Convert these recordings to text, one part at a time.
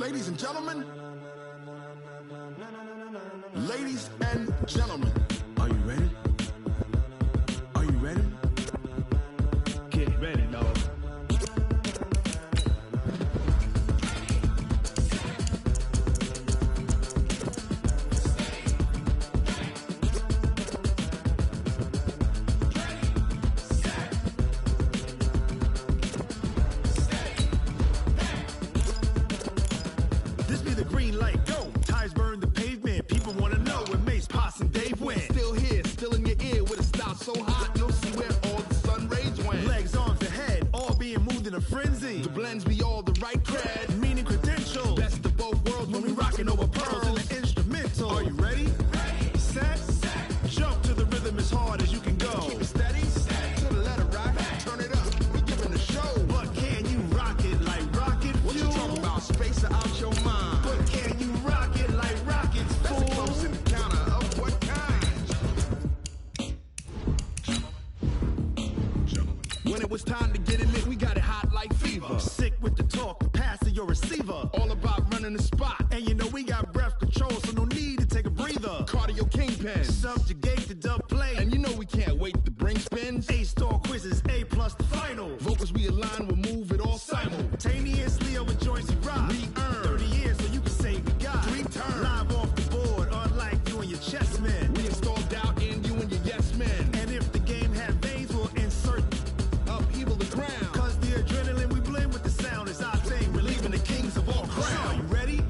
Ladies and gentlemen, ladies and gentlemen, are you ready? Are you ready? Get ready, dog. This be the green light, go. Tires burn the pavement. People want to know where Mace, Potts, and Dave went. Still here, still in your ear with a style so hot. You'll see where all the sun rays went. Legs, arms, and head, all being moved in a frenzy. The blends be all the right cred, meaning credentials. Best of both worlds when we rockin' over pearls in the instrumental. Are you ready? Ready. Set. Jump to the rhythm as hard as you can go. Keep it steady. To the letter, right? Turn it up. We giving the show. But can you rock it like rocket fuel? What you talking about? Space out your mind. But can you rock it like rockets, fool? That's a close encounter of what kind? When it was time to get it lit, we got it hot like fever. Sick with the talk, pass to your receiver. All about running the spot. And you know we got breath control, so no need to take a breather. Cardio kingpin, subjugate the dub play. And you know we can't wait to bring spins. A-star quizzes, A+ the final. Vocals we align, we'll move it all simultaneously over joints we rock. We earn 30 years, so you can say we got 3 turns. Live off the board, unlike you and your chess men. We install doubt in you and your yes men. And if the game had veins, we'll insert upheaval the ground. Cause the adrenaline we blend with the sound is our thing, relieving the kings of all crowns. So are you ready?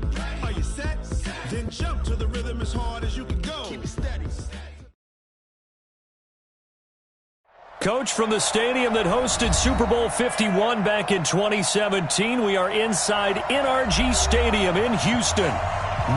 Are you set? Then jump to the rhythm as hard as you can go. Keep it steady. Coach, from the stadium that hosted Super Bowl 51 back in 2017, we are inside NRG Stadium in Houston.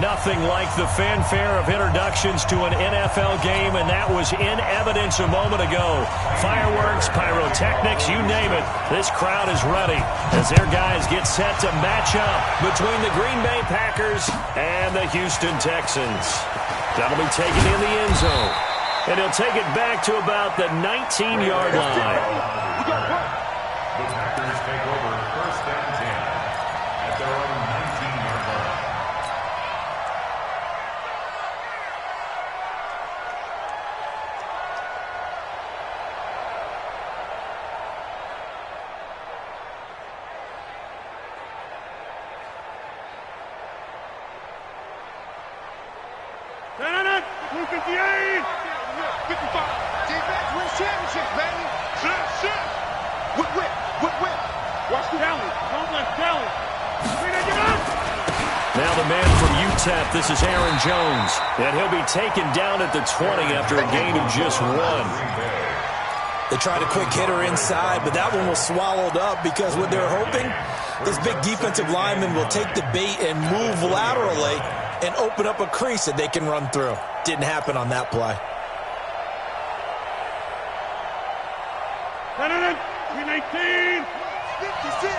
Nothing like the fanfare of introductions to an NFL game, and that was in evidence a moment ago. Fireworks, pyrotechnics, you name it. This crowd is ready as their guys get set to match up between the Green Bay Packers and the Houston Texans. That'll be taken in the end zone. And he'll take it back to about the 19-yard line. The Packers take over first and 10 at their own 19-yard line. Championship, baby. Shit. Whip. Watch the talent. Don't let talent. Now the man from UTEP, this is Aaron Jones. And he'll be taken down at the 20 after a gain of just 1. They tried a quick hitter inside, but that one was swallowed up because what they're hoping, this big defensive lineman will take the bait and move laterally and open up a crease that they can run through. Didn't happen on that play. 19. 56.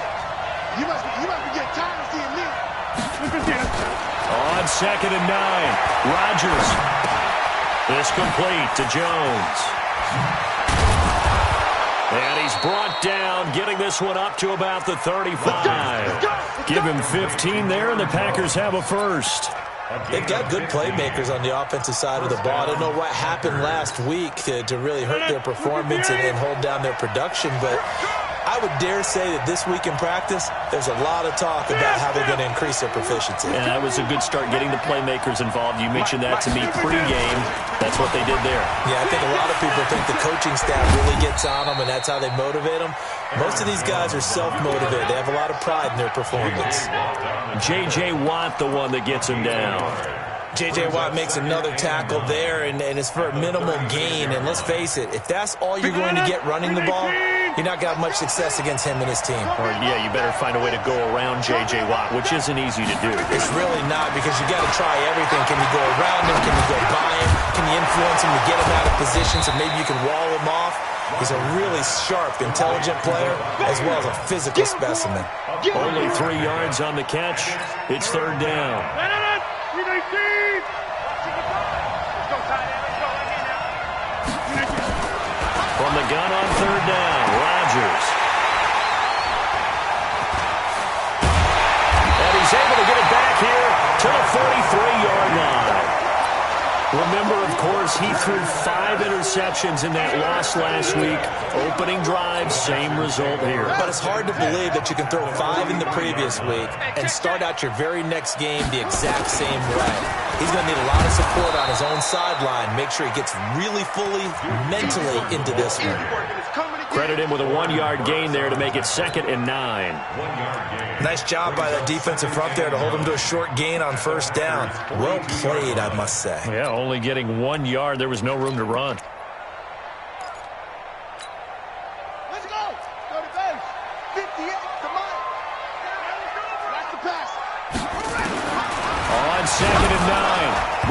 You must be getting tired of seeing me. On 2nd and 9, Rodgers. This complete to Jones. And he's brought down, getting this one up to about the 35. Give him 15 there, and the Packers have a first. They've got good playmakers on the offensive side of the ball. I don't know what happened last week to really hurt their performance and hold down their production, but I would dare say that this week in practice, there's a lot of talk about how they're going to increase their proficiency. And that was a good start, getting the playmakers involved. You mentioned that to me pregame. That's what they did there. Yeah, I think a lot of people think the coaching staff really gets on them, and that's how they motivate them. Most of these guys are self-motivated. They have a lot of pride in their performance. J.J. Watt, the one that gets him down. J.J. Watt makes another tackle there, and it's for a minimal gain. And let's face it, if that's all you're going to get running the ball, you're not going to have much success against him and his team. Or, yeah, you better find a way to go around J.J. Watt, which isn't easy to do. It's really not, because you got to try everything. Can you go around him? Can you go by him? Can you influence him to get him out of position so maybe you can wall him off? He's a really sharp, intelligent player, as well as a physical specimen. Only 3 yards on the catch. It's 3rd down. From the gun on 3rd down, Rodgers. And he's able to get it back to the 43-yard line. Remember, of course, he threw 5 interceptions in that loss last week. Opening drive, same result here. But it's hard to believe that you can throw 5 in the previous week and start out your very next game the exact same way. He's going to need a lot of support on his own sideline. Make sure he gets really fully mentally into this one. Credit him with a 1-yard gain there to make it 2nd and 9. Nice job by that defensive front there to hold him to a short gain on first down. Well played, I must say. Yeah, only getting 1 yard. There was no room to run. Let's go. Go to base. 58. Come on. That's the pass. On 2nd and 9.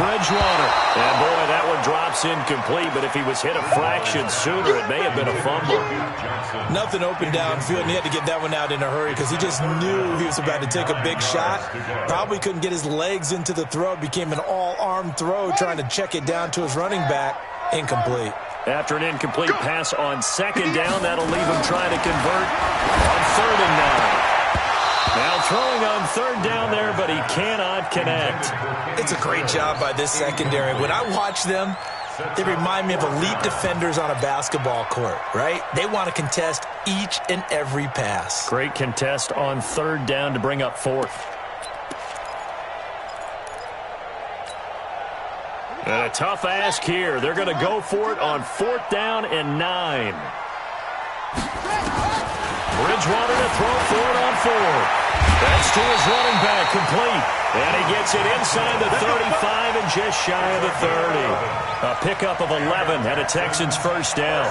Bridgewater. And boy, that one drops incomplete, but if he was hit a fraction sooner, it may have been a fumble. Nothing open downfield, and he had to get that one out in a hurry because he just knew he was about to take a big shot. Probably couldn't get his legs into the throw. Became an all-arm throw trying to check it down to his running back. Incomplete. After an incomplete pass on 2nd down, that'll leave him trying to convert on 3rd and 9. Now throwing on 3rd down there, but he cannot connect. It's a great job by this secondary. When I watch them, they remind me of elite defenders on a basketball court, right? They want to contest each and every pass. Great contest on 3rd down to bring up 4th. And a tough ask here. They're going to go for it on 4th down and 9. Bridgewater to throw for it on 4th. That's to his running back, complete. And he gets it inside the 35 and just shy of the 30. A pickup of 11 and a Texans first down.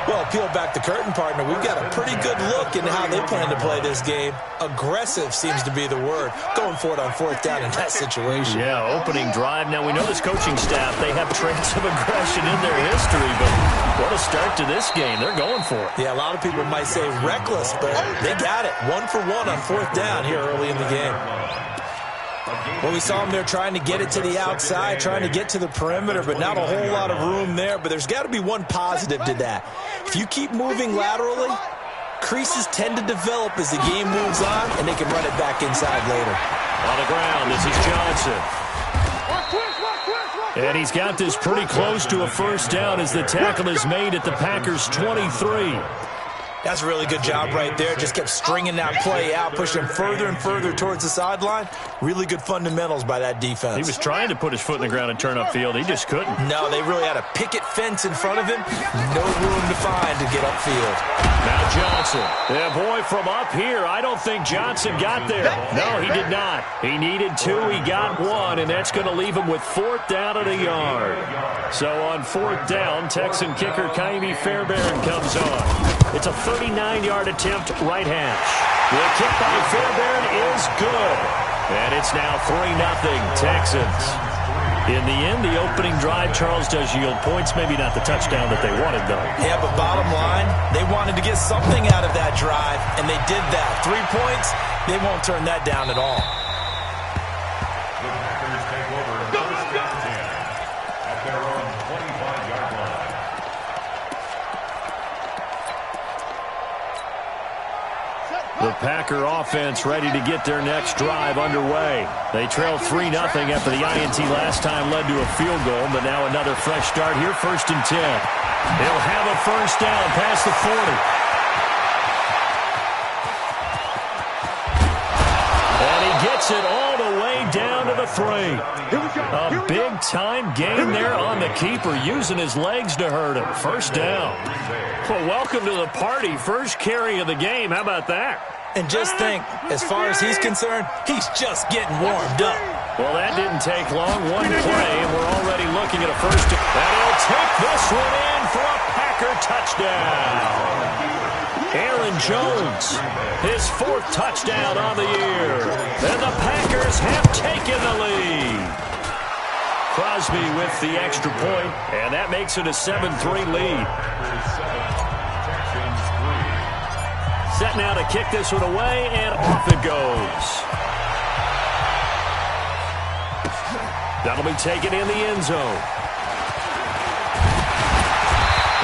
Well, peel back the curtain, partner. We've got a pretty good look into how they plan to play this game. Aggressive seems to be the word. Going for it on 4th down in that situation. Yeah, opening drive. Now, we know this coaching staff, they have traits of aggression in their history, but what a start to this game. They're going for it. Yeah, a lot of people might say reckless, but they got it. 1 for 1 on 4th down here early in the game. Well, we saw him there trying to get it to the outside, trying to get to the perimeter, but not a whole lot of room there. But there's got to be one positive to that. If you keep moving laterally, creases tend to develop as the game moves on, and they can run it back inside later. On the ground, this is Johnson. And he's got this pretty close to a first down as the tackle is made at the Packers' 23. That's a really good job right there. Just kept stringing that play out, pushing him further and further towards the sideline. Really good fundamentals by that defense. He was trying to put his foot in the ground and turn upfield. He just couldn't. No, they really had a picket fence in front of him. No room to find to get upfield. Now Johnson. Yeah, boy, from up here, I don't think Johnson got there. No, he did not. He needed 2. He got 1, and that's going to leave him with 4th down at a yard. So on 4th down, Texan kicker Kaimi Fairbairn comes on. It's a 39-yard attempt, right hash. The kick by Fairbairn is good. And it's now 3-0 Texans. In the end, the opening drive, Charles, does yield points. Maybe not the touchdown that they wanted, though. Yeah, but bottom line, they wanted to get something out of that drive, and they did that. 3 points, they won't turn that down at all. The Packers take over first down 10 at their own 25-yard line. The Packer offense ready to get their next drive underway. They trailed 3-0 after the INT last time led to a field goal, but now another fresh start here, 1st and 10. They'll have a first down past the 40. And he gets it all the way down to the 3. A big-time gain there on the keeper, using his legs to hurt him. First down. Well, welcome to the party. First carry of the game. How about that? And just think, as far as he's concerned, he's just getting warmed up. Well, that didn't take long. 1 play, and we're already looking at a first. And he'll take this one in for a Packer touchdown. Aaron Jones, his 4th touchdown on the year. And the Packers have taken the lead. Crosby with the extra point, and that makes it a 7-3 lead. Set now to kick this one away, and off it goes. That'll be taken in the end zone.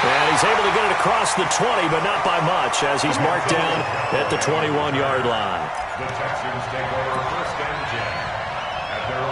And he's able to get it across the 20, but not by much, as he's marked down at the 21-yard line. The Texans take over first and 10 at their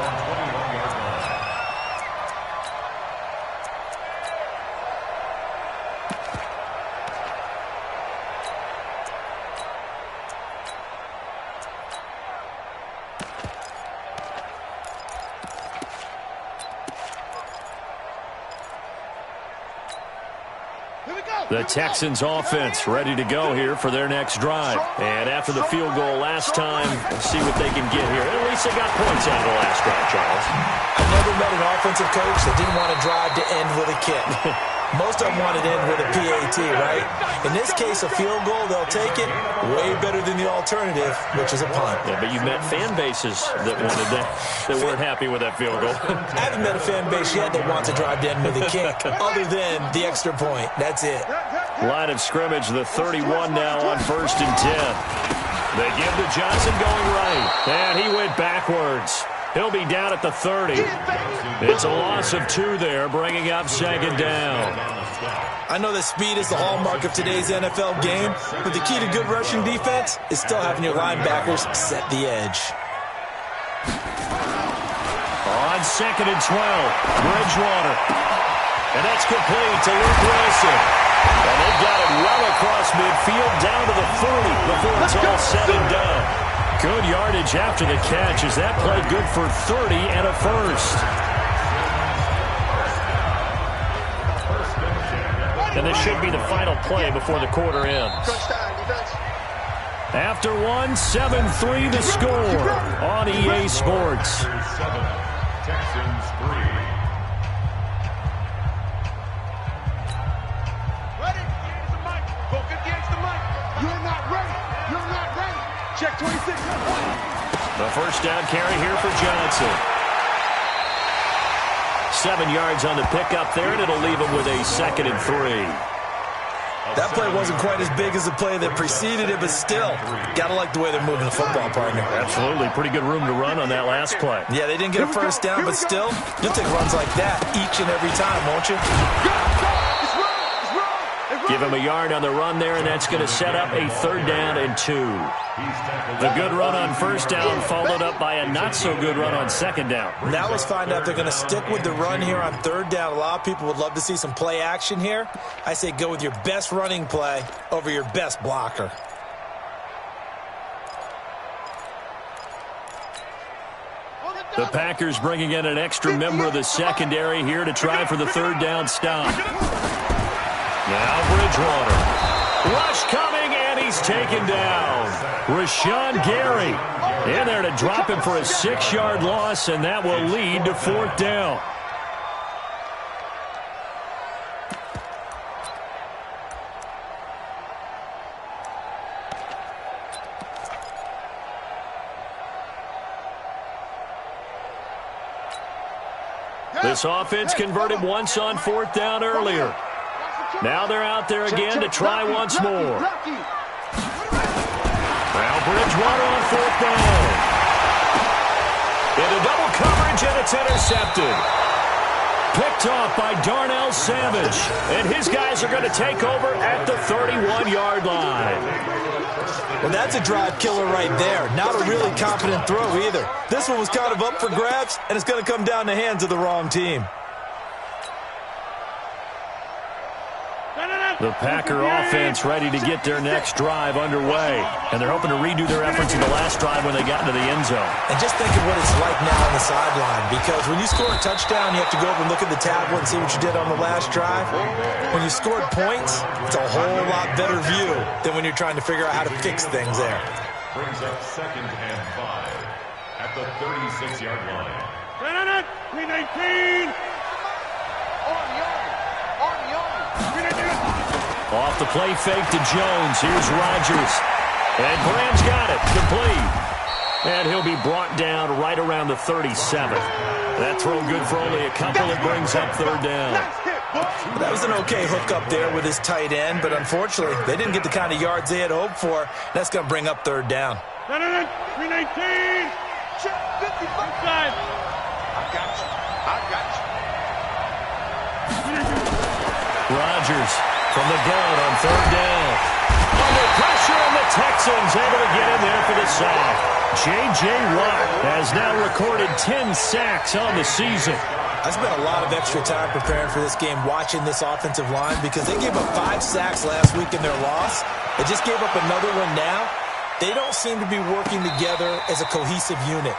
The Texans offense ready to go here for their next drive. And after the field goal last time, we'll see what they can get here. At least they got points out of the last drive, Charles. I never met an offensive coach that didn't want to drive to end with a kick. Most of them wanted to end with a PAT, right? In this case, a field goal, they'll take it. Way better than the alternative, which is a punt. Yeah, but you've met fan bases that wanted that weren't happy with that field goal. I haven't met a fan base yet that wants to drive to end with a kick, other than the extra point. That's it. Line of scrimmage, the 31 now on 1st and 10. They give to Johnson going right, and he went backwards. He'll be down at the 30. It's a loss of 2 there, bringing up 2nd down. I know that speed is the hallmark of today's NFL game, but the key to good rushing defense is still having your linebackers set the edge. On 2nd and 12, Bridgewater. And that's complete to Luke Wilson. And they got it well across midfield down to the 30 before it's all said and done. Good yardage after the catch as that played good for 30 and a first. And this should be the final play before the quarter ends. After one, 7-3 the score on EA Sports. Texans 3. Ready? Against the mic. Go against the mic. You're not ready. You're not ready. Check 26. The first down carry here for Johnson. 7 yards on the pickup there, and it'll leave him with a 2nd and 3. That play wasn't quite as big as the play that preceded it, but still, gotta like the way they're moving the football, partner. Absolutely. Pretty good room to run on that last play. Yeah, they didn't get a first down, but still, you'll take runs like that each and every time, won't you? Give him a yard on the run there, and that's going to set up a 3rd down and 2. The good run on 1st down followed up by a not-so-good run on 2nd down. Now let's find out if they're going to stick with the run here on 3rd down. A lot of people would love to see some play action here. I say go with your best running play over your best blocker. The Packers bringing in an extra member of the secondary here to try for the 3rd down stop. Now Bridgewater. Rush coming, and he's taken down. Rashawn Gary in there to drop him for a 6-yard loss, and that will lead to 4th down. This offense converted once on 4th down earlier. Now they're out there again to try once more. Now Bridgewater on 4th down. Into double coverage, and it's intercepted. Picked off by Darnell Savage. And his guys are going to take over at the 31-yard line. Well, that's a drive killer right there. Not a really confident throw either. This one was kind of up for grabs, and it's going to come down the hands of the wrong team. The Packer offense ready to get their next drive underway. And they're hoping to redo their efforts in the last drive when they got into the end zone. And just think of what it's like now on the sideline. Because when you score a touchdown, you have to go over and look at the tablet and see what you did on the last drive. When you scored points, it's a whole lot better view than when you're trying to figure out how to fix things there. Brings up 2nd and 5 at the 36-yard line. 319. On the yard. On the yard. 319. Off the play fake to Jones. Here's Rodgers. And Graham's got it. Complete. And he'll be brought down right around the 37. That throw good for only a couple. It brings up 3rd down. That was an okay hook up there with his tight end, but unfortunately, they didn't get the kind of yards they had hoped for. That's going to bring up 3rd down. 319. Check 55. I got you. I got you. Rodgers from the gun on 3rd down. Under pressure, and the Texans able to get in there for the sack. J.J. Watt has now recorded 10 sacks on the season. I spent a lot of extra time preparing for this game watching this offensive line because they gave up 5 sacks last week in their loss. They just gave up another one now. They don't seem to be working together as a cohesive unit.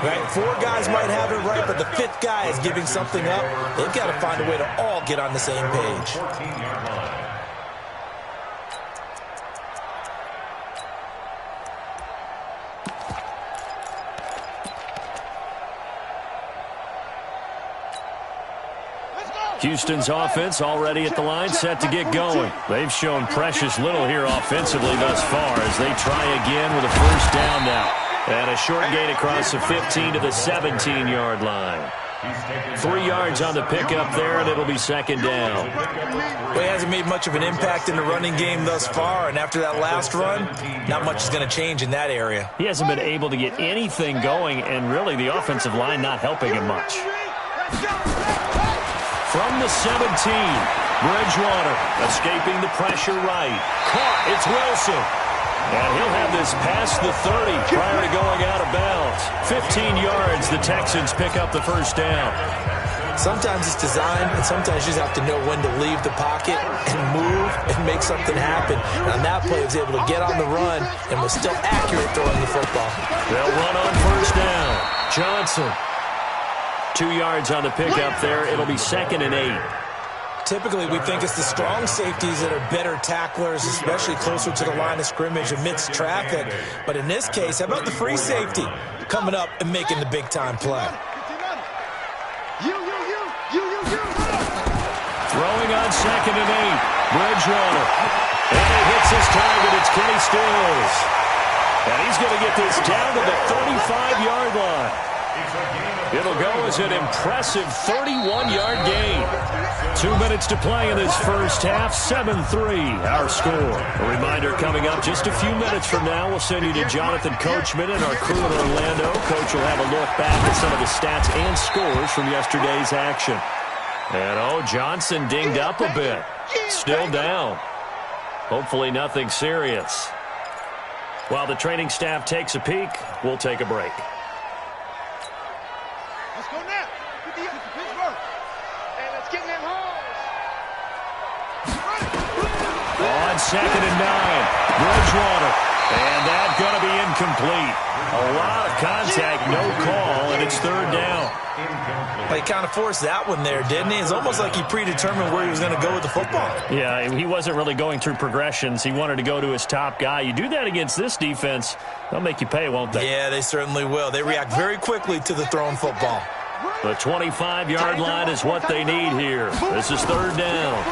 Right? 4 guys might have it right, but the 5th guy is giving something up. They've got to find a way to all get on the same page. Houston's offense already at the line, set to get going. They've shown precious little here offensively thus far as they try again with a first down now. And a short gain across the 15 to the 17-yard line. 3 yards on the pickup there, and it'll be second down. Well, he hasn't made much of an impact in the running game thus far, and after that last run, not much is going to change in that area. He hasn't been able to get anything going, and really the offensive line not helping him much. From the 17, Bridgewater escaping the pressure right. Caught, it's Wilson. And he'll have this past the 30 prior to going out of bounds. 15 yards, the Texans pick up the first down. Sometimes it's designed, and sometimes you just have to know when to leave the pocket and move and make something happen. And on that play, he was able to get on the run and was still accurate throwing the football. They'll run on first down. Johnson. 2 yards on the pickup there. It'll be 2nd and 8. Typically, we think it's the strong safeties that are better tacklers, especially closer to the line of scrimmage amidst traffic. But in this case, how about the free safety coming up and making the big-time play? Throwing on 2nd and 8. Bridgewater. And he hits his target. It's Kenny Stills. And he's going to get this down to the 35-yard line. It'll go as an impressive 31-yard gain. 2 minutes to play in this first half. 7-3 our score. A reminder coming up just a few minutes from now. We'll send you to Jonathan Coachman and our crew in Orlando. Coach will have a look back at some of the stats and scores from yesterday's action. And, Johnson dinged up a bit. Still down. Hopefully nothing serious. While the training staff takes a peek, we'll take a break. Let's go now. Pittsburgh. And let's get them home. On 2nd and 9, Bridgewater. And that's going to be incomplete. A lot of contact, no call, and it's 3rd down. Well, he kind of forced that one there, didn't he? It's almost like he predetermined where he was going to go with the football. Yeah, he wasn't really going through progressions. He wanted to go to his top guy. You do that against this defense, they'll make you pay, won't they? Yeah, they certainly will. They react very quickly to the thrown football. The 25-yard line is what they need here. This is 3rd down.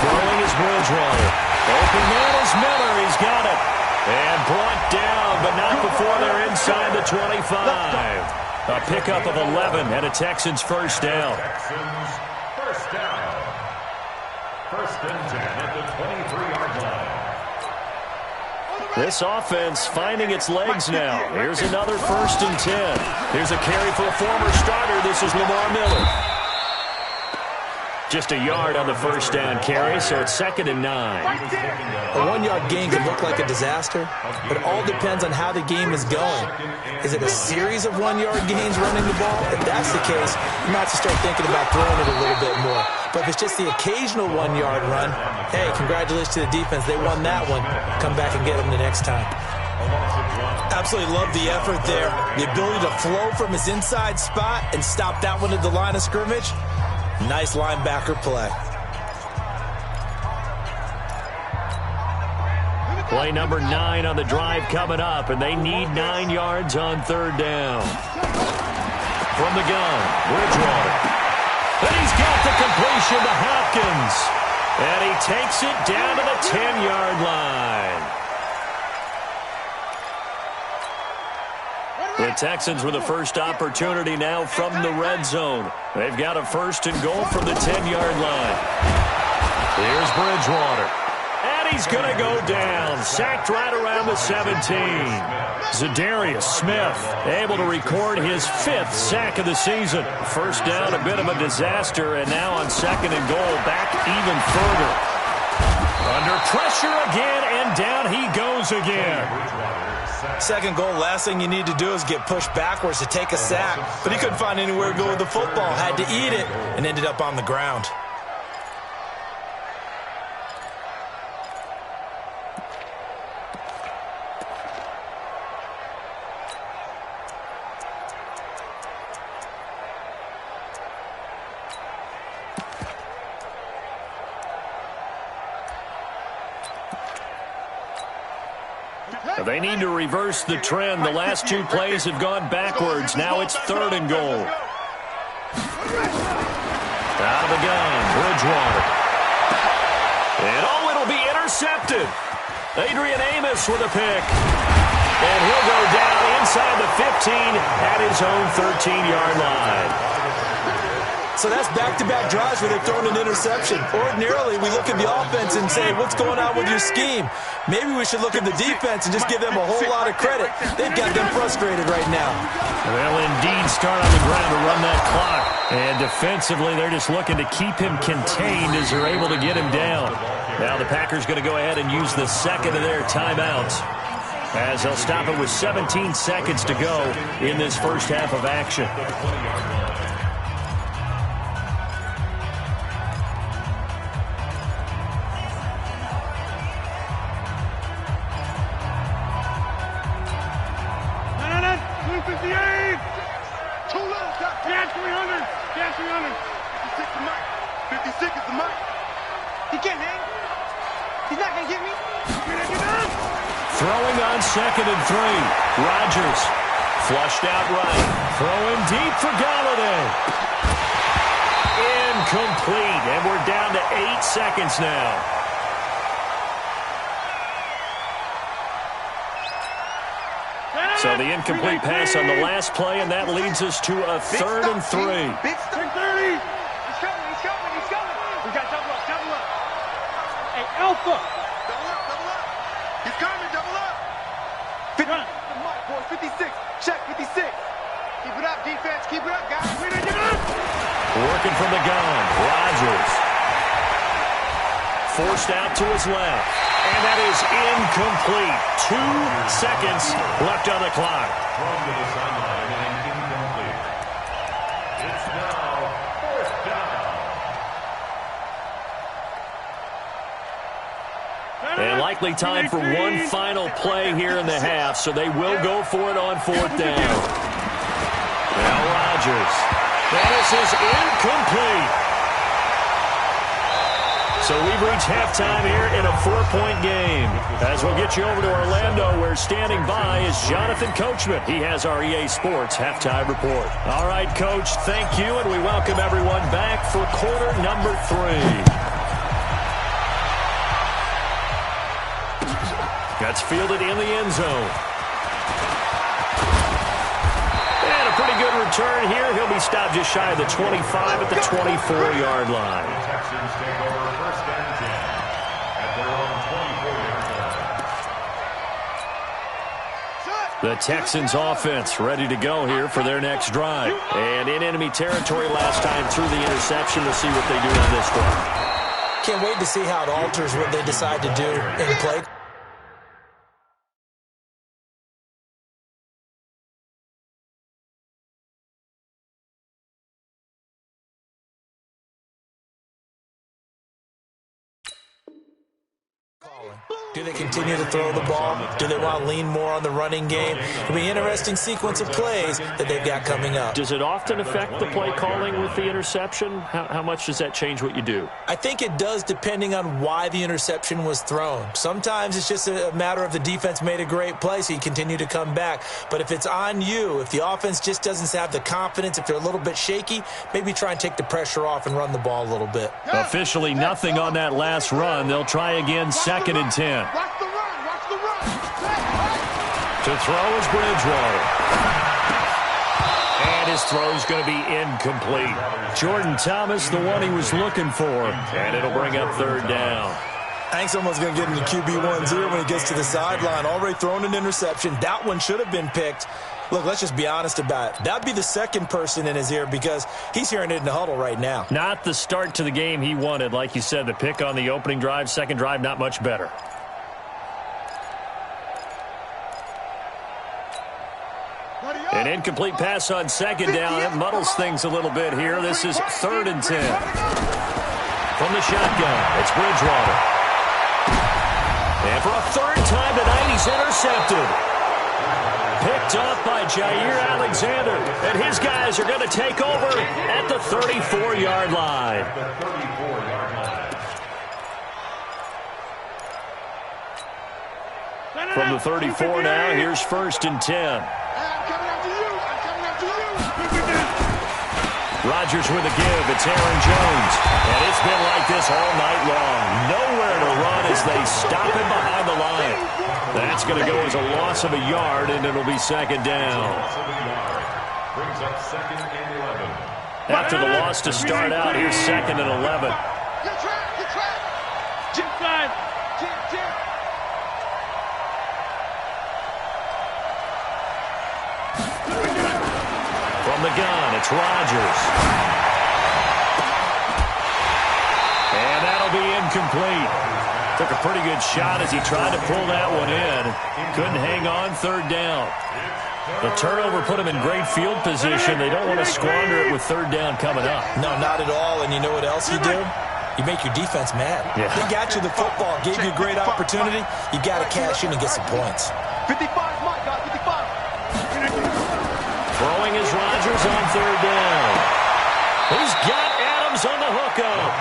Throwing is Bridgewater. Open man is Miller. He's got it. And brought down, but not before they're inside the 25. A pickup of 11 and a Texans first down. Texans first down. 1st and 10 at the 23-yard line. This offense finding its legs now. Here's another 1st and 10. Here's a carry for a former starter. This is Lamar Miller. Just a yard on the first down carry, so it's 2nd and 9. A 1-yard gain can look like a disaster, but it all depends on how the game is going. Is it a series of 1-yard gains running the ball? If that's the case, you might have to start thinking about throwing it a little bit more. But if it's just the occasional 1-yard run, hey, congratulations to the defense. They won that one. Come back and get them the next time. Absolutely love the effort there. The ability to flow from his inside spot and stop that one at the line of scrimmage. Nice linebacker play. Play number 9 on the drive coming up, and they need 9 yards on 3rd down. From the gun, Bridgewater. And he's got the completion to Hopkins. And he takes it down to the 10-yard line. The Texans with the first opportunity now from the red zone. They've got a 1st and goal from the 10-yard line. Here's Bridgewater. And he's going to go down. Sacked right around the 17. Zadarius Smith able to record his 5th sack of the season. First down, a bit of a disaster, and now on 2nd and goal, back even further. Under pressure again, and down he goes again. 2nd goal, last thing you need to do is get pushed backwards to take a sack. But he couldn't find anywhere to go with the football. Had to eat it and ended up on the ground. They need to reverse the trend. The last 2 plays have gone backwards. Now it's 3rd and goal. Out of the gun, Bridgewater. And it'll be intercepted. Adrian Amos with a pick. And he'll go down inside the 15 at his own 13-yard line. So that's back-to-back drives where they've thrown an interception. Ordinarily, we look at the offense and say, what's going on with your scheme? Maybe we should look at the defense and just give them a whole lot of credit. They've got them frustrated right now. They'll indeed start on the ground to run that clock. And defensively, they're just looking to keep him contained as they're able to get him down. Now the Packers going to go ahead and use the second of their timeouts, as they'll stop it with 17 seconds to go in this first half of action. Throwing on 2nd and 3. Rodgers flushed out right. Throwing deep for Galladay. Incomplete. And we're down to 8 seconds now. So the incomplete pass on the last play, and that leads us to a 3rd and 3. Big stop. 30. He's coming. We got double up. Hey, Alpha. Double up. He's coming, double up. 50. The mark, boy. 56. Check, 56. Keep it up, defense. Keep it up, guys. Get up. Working from the gun. Rodgers. Forced out to his left. And that is incomplete. 2 seconds left on the clock. Thrown to the sideline and incomplete. It's now 4th down. And likely time for one final play here in the half, so they will go for it on 4th down. Now Rodgers. And this is incomplete. So we've reached halftime here in a 4-point game. As we'll get you over to Orlando, where standing by is Jonathan Coachman. He has our EA Sports halftime report. All right, Coach, thank you, and we welcome everyone back for quarter number 3. That's fielded in the end zone. And a pretty good return here. He'll be stopped just shy of the 25 at the 24-yard line. The Texans take over 1st and 10 at their own 24-yard line. The Texans offense ready to go here for their next drive. And in enemy territory last time through the interception. We'll see what they do on this drive. Can't wait to see how it alters what they decide to do in play. Do they continue to throw the ball? Do they want to lean more on the running game? It'll be an interesting sequence of plays that they've got coming up. Does it often affect the play calling with the interception? How much does that change what you do? I think it does, depending on why the interception was thrown. Sometimes it's just a matter of the defense made a great play, so you continue to come back. But if it's on you, if the offense just doesn't have the confidence, if they're a little bit shaky, maybe try and take the pressure off and run the ball a little bit. Officially nothing on that last run. They'll try again 2nd and 10. Watch the run. To throw is Bridgewater. And his throw's going to be incomplete. Jordan Thomas, the one he was looking for. And it'll bring up 3rd down. I think someone's going to get into QB1's ear when he gets to the sideline. Already thrown an interception. That one should have been picked. Look, let's just be honest about it. That'd be the second person in his ear because he's hearing it in the huddle right now. Not the start to the game he wanted. Like you said, the pick on the opening drive, second drive, not much better. An incomplete pass on 2nd down. It muddles things a little bit here. This is 3rd and 10. From the shotgun, it's Bridgewater. And for a 3rd time tonight, he's intercepted. Picked up by Jair Alexander. And his guys are going to take over at the 34-yard line. From the 34 now, here's 1st and 10. Rodgers with a give. It's Aaron Jones. And it's been like this all night long. Nowhere to run as they stop him behind the line. That's going to go as a loss of a yard, and it'll be second down. Brings up 2nd and 11. After the loss to start out, here's 2nd and 11. Get track. Jim side. Jim. From the gun, it's Rodgers. And that'll be incomplete. Took a pretty good shot as he tried to pull that one in. Couldn't hang on, third down. The turnover put him in great field position. They don't want to squander it with third down coming up. No, not at all. And you know what else you do? You make your defense mad. Yeah. They got you the football, gave you a great opportunity. You got to cash in and get some points. 55, my God, 55. Throwing is Rodgers on third down. He's got Adams on the hookup.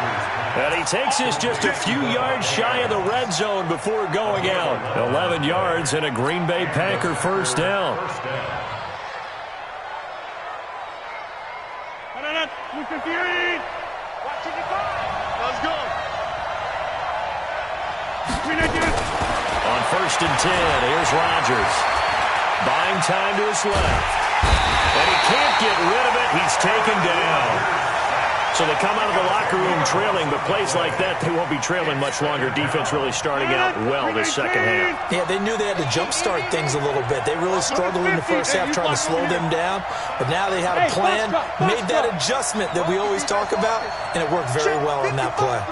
And he takes this just a few yards shy of the red zone before going out. 11 yards and a Green Bay Packer first down. Let's go. On 1st and 10, here's Rodgers. Buying time to his left. And he can't get rid of it. He's taken down. So they come out of the locker room trailing, but plays like that, they won't be trailing much longer. Defense really starting out well this second half. Yeah, they knew they had to jumpstart things a little bit. They really struggled in the first half trying to slow them down, but now they had a plan, made that adjustment that we always talk about, and it worked very well on that play.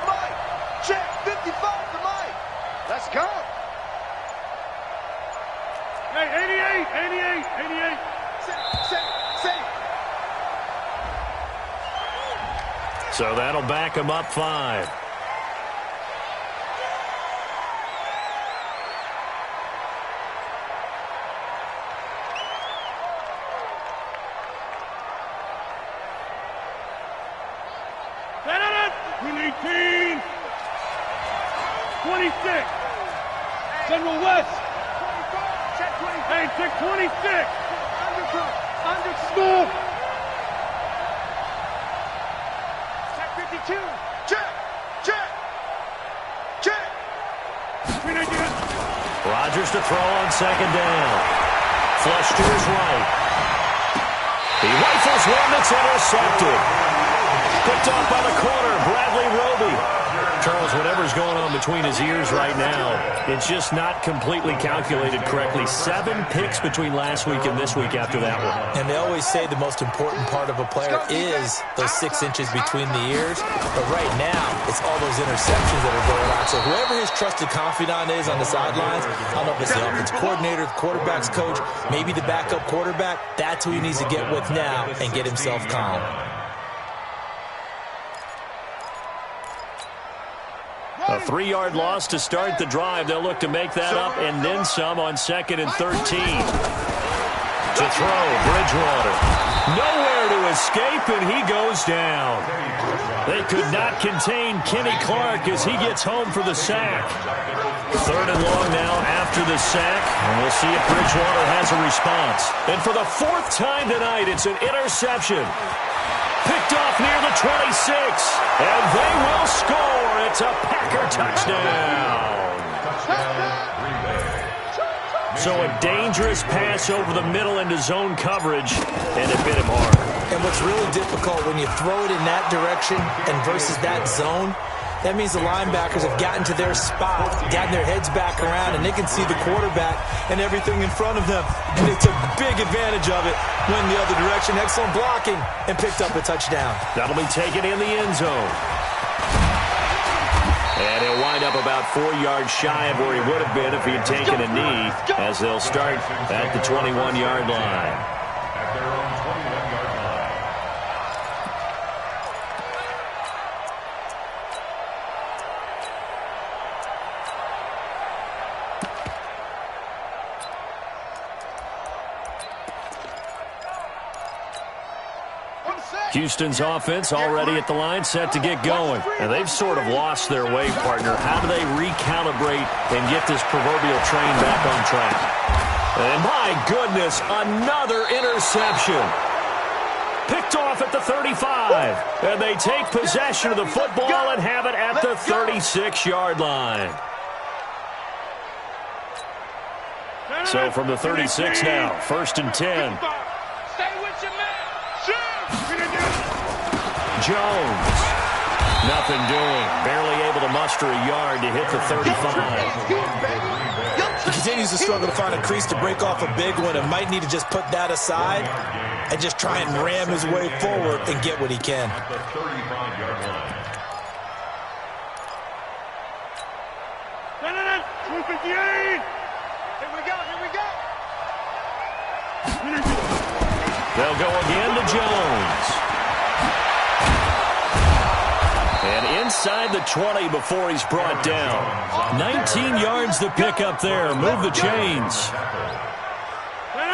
Check 55 to Mike. Let's go. Hey, 88. Say. So that'll back him up 5. We need team 26. General West. Hey, check 26. Under Smith. Check 52. Check. Rodgers to throw on second down. Flush to his right. He rifles one that's intercepted. Picked off by the corner, Bradley Roby. Charles, whatever's going on between his ears right now, it's just not completely calculated correctly. 7 picks between last week and this week after that one. And they always say the most important part of a player is those 6 inches between the ears. But right now, it's all those interceptions that are going on. So whoever his trusted confidant is on the sidelines, I don't know if it's the offensive coordinator, the quarterback's coach, maybe the backup quarterback, that's who he needs to get with now and get himself calm. A 3-yard loss to start the drive. They'll look to make that up and then some on 2nd and 13. To throw, Bridgewater. Nowhere to escape, and he goes down. They could not contain Kenny Clark as he gets home for the sack. 3rd and long now after the sack, and we'll see if Bridgewater has a response. And for the 4th time tonight, it's an interception. Picked off near the 26, and they will score. It's a Packer touchdown. So a dangerous pass over the middle into zone coverage, and it hit him hard. And what's really difficult when you throw it in that direction and versus that zone, that means the linebackers have gotten to their spot, gotten their heads back around, and they can see the quarterback and everything in front of them. And they took big advantage of it, went the other direction, excellent blocking, and picked up a touchdown. That'll be taken in the end zone. And he'll wind up about 4 yards shy of where he would have been if he had taken a knee, as they'll start at the 21-yard line. At their own 21-yard line. Houston's offense already at the line, set to get going. And they've sort of lost their way, partner. How do they recalibrate and get this proverbial train back on track? And my goodness, another interception. Picked off at the 35. And they take possession of the football and have it at the 36-yard line. So from the 36 now, 1st and 10. Stay with your man. Jones. Nothing doing. Barely able to muster a yard to hit the 35. He continues to struggle to find a crease to break off a big one and might need to just put that aside and just try and ram his way forward and get what he can. At the 35-yard line. Here we go. They'll go again to Jones. And inside the 20 before he's brought down. 19 yards to pick up there. Move the chains.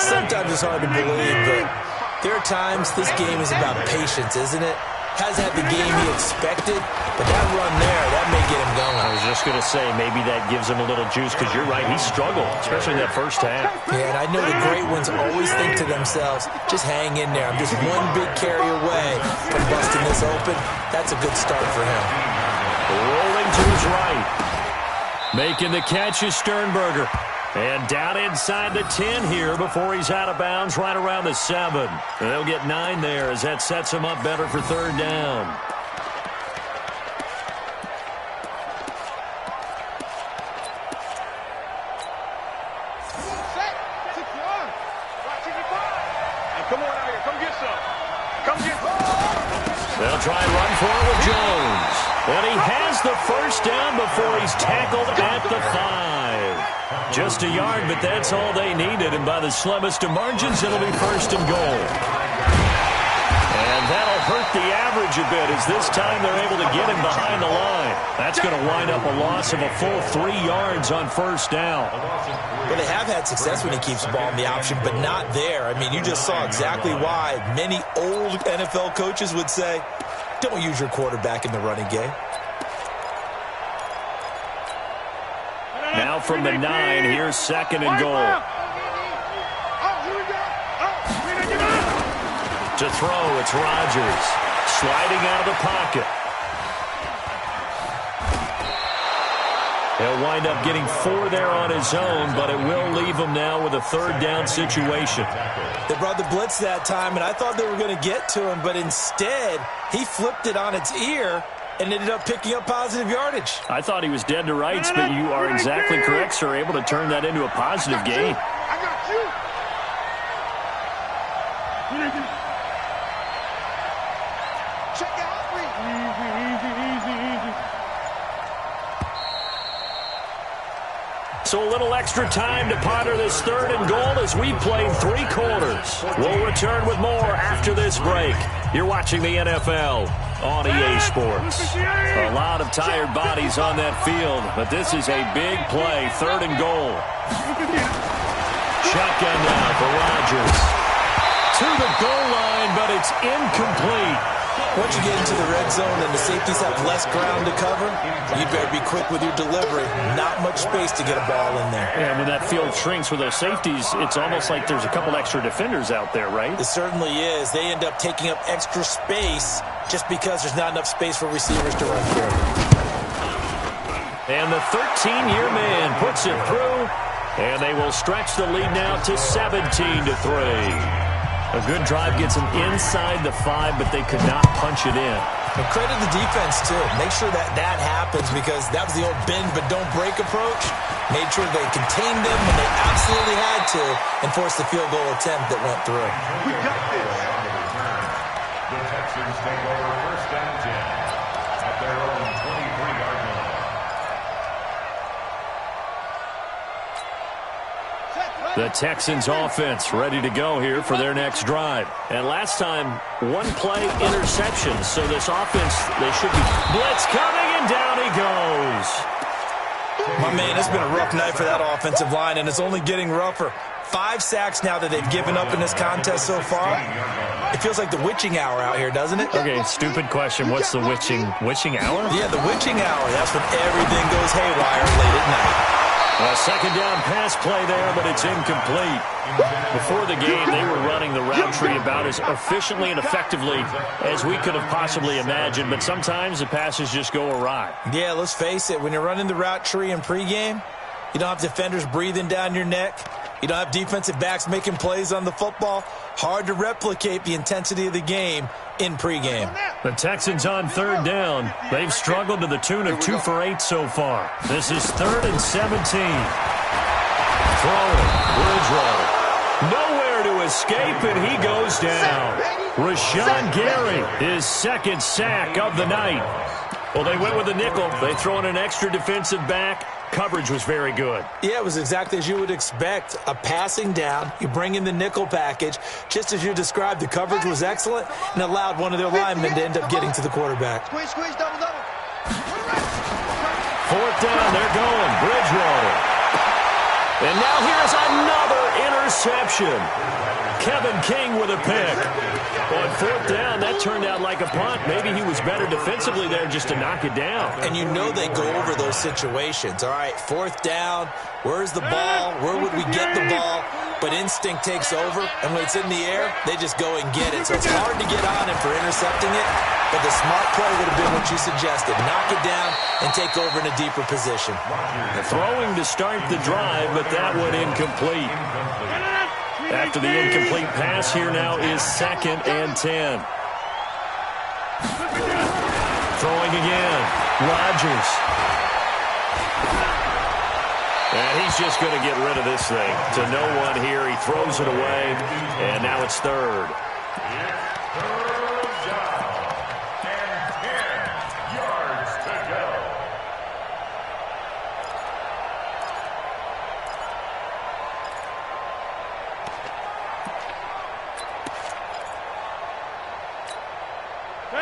Sometimes it's hard to believe, but there are times this game is about patience, isn't it? Hasn't had the game he expected, but that run there, that may get him going. I was just going to say, maybe that gives him a little juice, because you're right, he struggled, especially in that first half. Yeah, and I know the great ones always think to themselves, just hang in there. I'm just one big carry away from busting this open. That's a good start for him. Rolling to his right. Making the catch is Sternberger. And down inside the 10 here before he's out of bounds right around the 7. And they'll get 9 there as that sets him up better for 3rd down. Come on out here. Come get some. They'll try and run for it with Jones. And he has the 1st down before he's tackled at the 5. Just a yard, but that's all they needed. And by the slimmest of margins, it'll be 1st and goal. And that'll hurt the average a bit as this time they're able to get him behind the line. That's going to wind up a loss of a full 3 yards on 1st down. Well, they have had success when he keeps the ball in the option, but not there. I mean, you just saw exactly why many old NFL coaches would say, don't use your quarterback in the running game. Now from the 9, here's 2nd and goal. To throw, it's Rodgers. Sliding out of the pocket. He'll wind up getting 4 there on his own, but it will leave him now with a 3rd down situation. They brought the blitz that time, and I thought they were going to get to him, but instead, he flipped it on its ear and ended up picking up positive yardage. I thought he was dead to rights, but you are exactly correct, sir. Able to turn that into a positive gain. I got you. Check out. Easy. So a little extra time to ponder this 3rd and goal as we played 3 quarters. We'll return with more after this break. You're watching the NFL on EA Sports. A lot of tired bodies on that field, but this is a big play, 3rd and goal. Shotgun now for Rodgers. To the goal line, but it's incomplete. Once you get into the red zone and the safeties have less ground to cover, you better be quick with your delivery. Not much space to get a ball in there. And when that field shrinks with those safeties, it's almost like there's a couple extra defenders out there, right? It certainly is. They end up taking up extra space just because there's not enough space for receivers to run through. And the 13-year man puts it through, and they will stretch the lead now to 17-3. A good drive gets them inside the 5, but they could not punch it in. And credit the defense, too. Make sure that happens because that was the old bend but don't break approach. Made sure they contained them when they absolutely had to and forced the field goal attempt that went through. We got this. The Texans take over 1st and 10 at their own 23-yard line. The Texans offense ready to go here for their next drive. And last time, 1-play interception. So this offense, they should be blitz coming, and down he goes. My man, it's been a rough night for that offensive line, and it's only getting rougher. 5 sacks now that they've given up in this contest so far. It feels like the witching hour out here, doesn't it? Okay, stupid question. What's the witching hour? Yeah, the witching hour. That's when everything goes haywire late at night. A second down pass play there, but it's incomplete. Before the game, they were running the route tree about as efficiently and effectively as we could have possibly imagined, but sometimes the passes just go awry. Yeah, let's face it. When you're running the route tree in pregame, you don't have defenders breathing down your neck. You don't have defensive backs making plays on the football. Hard to replicate the intensity of the game in pregame. The Texans on third down. They've struggled to the tune of 2 for 8 so far. This is 3rd and 17. Throwing. Bridgewater. Nowhere to escape, and he goes down. Rashawn Gary, his second sack of the night. Well, they went with a nickel. They throw in an extra defensive back. Coverage was very good. Yeah, it was exactly as you would expect. A passing down, you bring in the nickel package. Just as you described, the coverage was excellent and allowed one of their linemen to end up getting to the quarterback. Squeeze, double. 4th down, they're going. Bridgewater. And now here's another interception. Kevin King with a pick. On 4th down, that turned out like a punt. Maybe he was better defensively there just to knock it down. And you know they go over those situations. All right, 4th down, where's the ball? Where would we get the ball? But instinct takes over, and when it's in the air, they just go and get it. So it's hard to get on him for intercepting it, but the smart play would have been what you suggested. Knock it down and take over in a deeper position. Throwing to start the drive, but that one incomplete. After the incomplete pass, here now is 2nd and 10. Throwing again. Rodgers. And he's just going to get rid of this thing. To no one here. He throws it away. And now it's 3rd.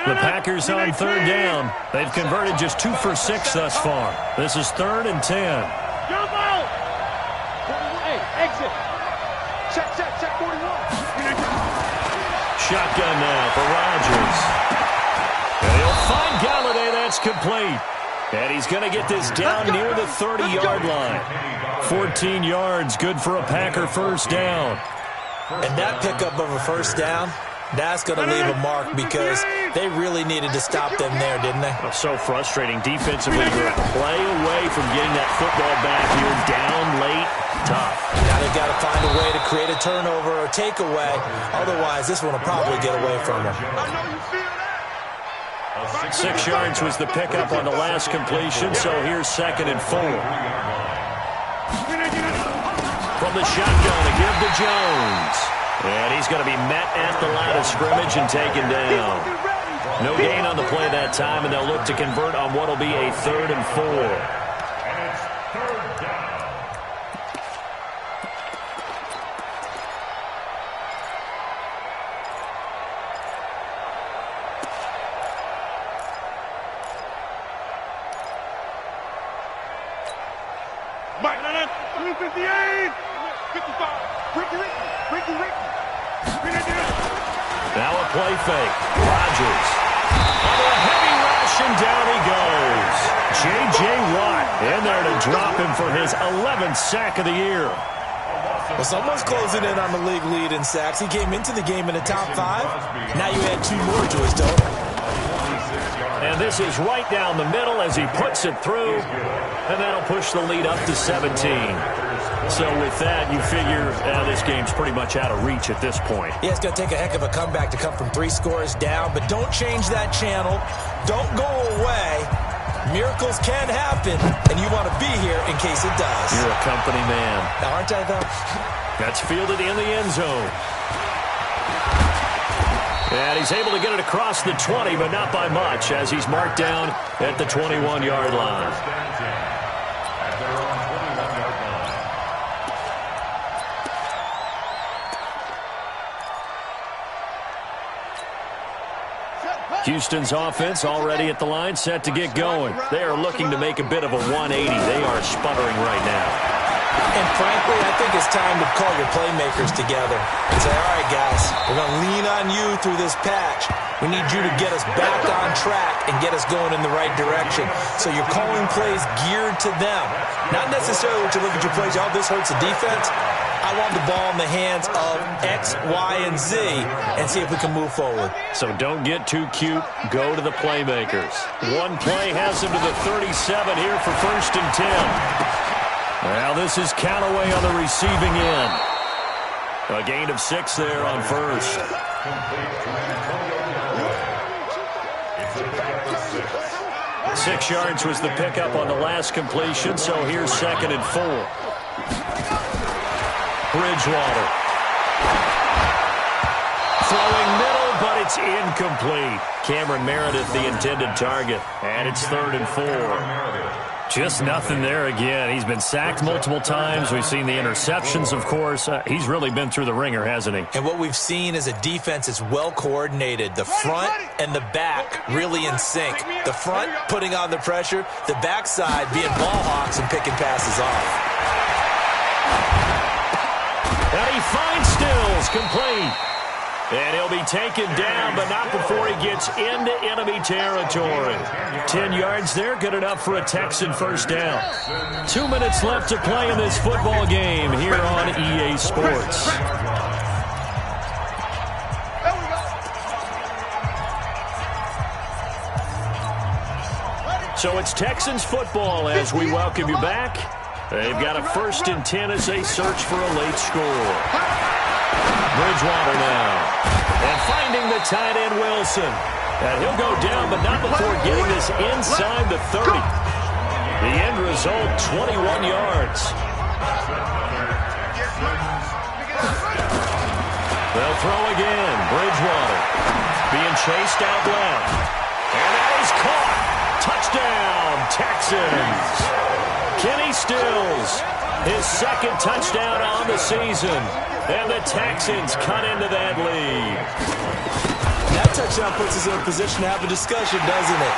The Packers on 3rd down. They've converted just 2 for 6 thus far. This is 3rd and 10. Jump out! Hey, exit. Check 41. Shotgun now for Rodgers. And he'll find Galladay. That's complete. And he's going to get this down near the 30-yard line. 14 yards, good for a Packer first down. And that pickup of a first down, that's going to leave a mark because they really needed to stop them there, didn't they? So frustrating defensively. You're a play away from getting that football back here. Down late, tough. Now they've got to find a way to create a turnover or takeaway. Otherwise, this one will probably get away from them. 6 yards was the pickup on the last completion, so here's 2nd and 4. From the shotgun to give to Jones. And he's going to be met at the line of scrimmage and taken down. No gain on the play that time, and they'll look to convert on what will be a 3rd and 4. And it's 3rd down. Mike, 358, 55, Ricky. Now a play fake. Rodgers. Under a heavy rush, and down he goes. J.J. Watt in there to drop him for his 11th sack of the year. Well, someone's closing in on the league lead in sacks. He came into the game in the top 5. Now you add 2 more to his total. And this is right down the middle as he puts it through. And that'll push the lead up to 17. So with that, you figure this game's pretty much out of reach at this point. Yeah, it's going to take a heck of a comeback to come from 3 scores down. But don't change that channel. Don't go away. Miracles can happen, and you want to be here in case it does. You're a company man. Now, aren't I, though? That's fielded in the end zone. And he's able to get it across the 20, but not by much, as he's marked down at the 21-yard line. Houston's offense already at the line, set to get going. They are looking to make a bit of a 180. They are sputtering right now. And frankly, I think it's time to call your playmakers together and say, all right, guys, we're going to lean on you through this patch. We need you to get us back on track and get us going in the right direction. So you're calling plays geared to them. Not necessarily to look at your plays, oh, this hurts the defense. I want the ball in the hands of X, Y, and Z and see if we can move forward. So don't get too cute. Go to the playmakers. One play has him to the 37 here for 1st and 10. Now this is Callaway on the receiving end. A gain of 6 there on first. 6 yards was the pickup on the last completion, so here's 2nd and 4. Bridgewater. Throwing middle, but it's incomplete. Cameron Meredith, the intended target. And it's 3rd and 4. Just nothing there again. He's been sacked multiple times. We've seen the interceptions, of course. He's really been through the ringer, hasn't he? And what we've seen is a defense that's well coordinated. The front and the back really in sync. The front putting on the pressure. The backside being ball hawks and picking passes off. And he finds Stills, complete. And he'll be taken down, but not before he gets into enemy territory. 10 yards there, good enough for a Texan first down. 2 minutes left to play in this football game here on EA Sports. So it's Texans football as we welcome you back. They've got a 1st and 10 as they search for a late score. Bridgewater now. And finding the tight end Wilson. And he'll go down, but not before getting this inside the 30. The end result, 21 yards. They'll throw again. Bridgewater being chased out left. And that is caught. Touchdown, Texans. Kenny Stills, his 2nd touchdown on the season. And the Texans cut into that lead. That touchdown puts us in a position to have a discussion, doesn't it?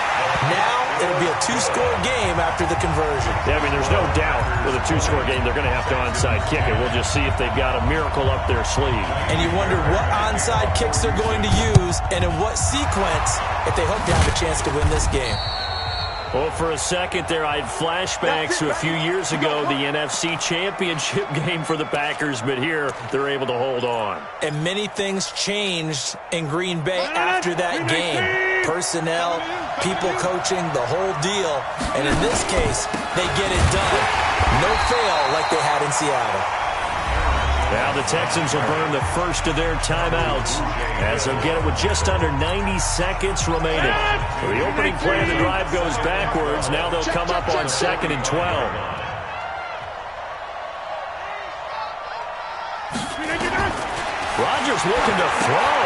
Now it'll be a 2-score game after the conversion. Yeah, I mean, there's no doubt with a 2-score game they're going to have to onside kick it. We'll just see if they've got a miracle up their sleeve. And you wonder what onside kicks they're going to use and in what sequence if they hope to have a chance to win this game. Well, for a second there, I had flashbacks to a few years ago, the NFC Championship game for the Packers, but here they're able to hold on. And many things changed in Green Bay after that game. Personnel, people coaching, the whole deal. And in this case, they get it done. No fail like they had in Seattle. Now the Texans will burn the first of their timeouts as they'll get it with just under 90 seconds remaining. The opening play of the drive goes backwards. Now they'll come up on 2nd and 12. Rodgers looking to throw.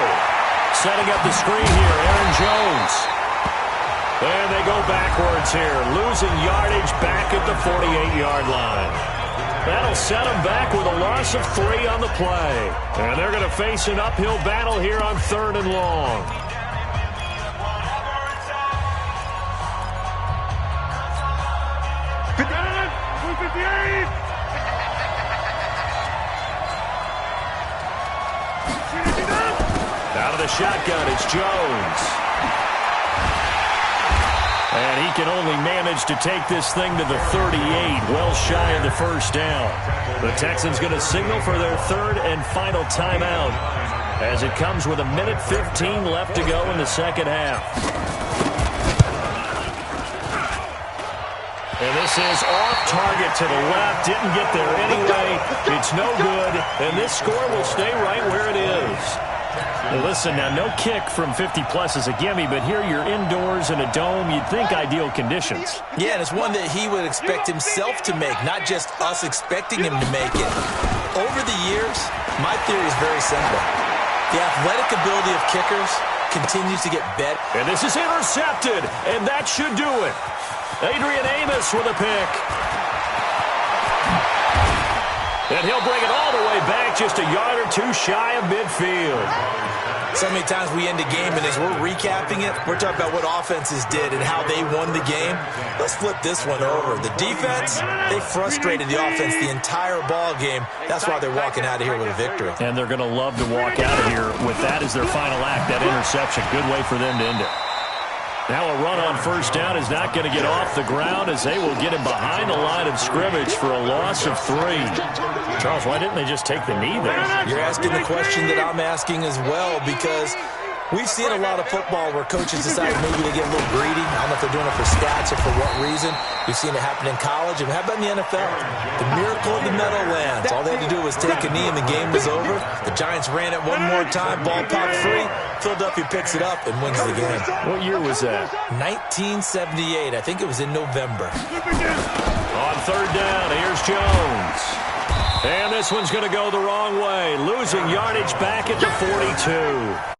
Setting up the screen here, Aaron Jones. And they go backwards here, losing yardage back at the 48-yard line. That'll set them back with a loss of 3 on the play. And they're going to face an uphill battle here on 3rd and long. Out of the shotgun, it's Jones. And he can only manage to take this thing to the 38, well shy of the first down. The Texans going to signal for their 3rd and final timeout as it comes with 1:15 left to go in the 2nd half. And this is off target to the left. Didn't get there anyway. It's no good. And this score will stay right where it is. Well, listen, now, no kick from 50-plus is a gimme, but here you're indoors in a dome. You'd think ideal conditions. Yeah, and it's one that he would expect himself to make, not just us expecting him to make it. Over the years, my theory is very simple. The athletic ability of kickers continues to get better. And this is intercepted, and that should do it. Adrian Amos with a pick. And he'll bring it all the way back, just a yard or two shy of midfield. So many times we end a game, and as we're recapping it, we're talking about what offenses did and how they won the game. Let's flip this one over. The defense, they frustrated the offense the entire ball game. That's why they're walking out of here with a victory. And they're going to love to walk out of here with that as their final act, that interception. Good way for them to end it. Now a run on first down is not going to get off the ground as they will get him behind the line of scrimmage for a loss of 3. Charles, why didn't they just take the knee there? You're asking the question that I'm asking as well, because we've seen a lot of football where coaches decide maybe to get a little greedy. I don't know if they're doing it for stats or for what reason. We've seen it happen in college. And how about in the NFL? The miracle of the Meadowlands. All they had to do was take a knee and the game was over. The Giants ran it one more time. Ball popped free. Philadelphia picks it up and wins the game. What year was that? 1978. I think it was in November. On third down, here's Jones. And this one's going to go the wrong way. Losing yardage back at the 42.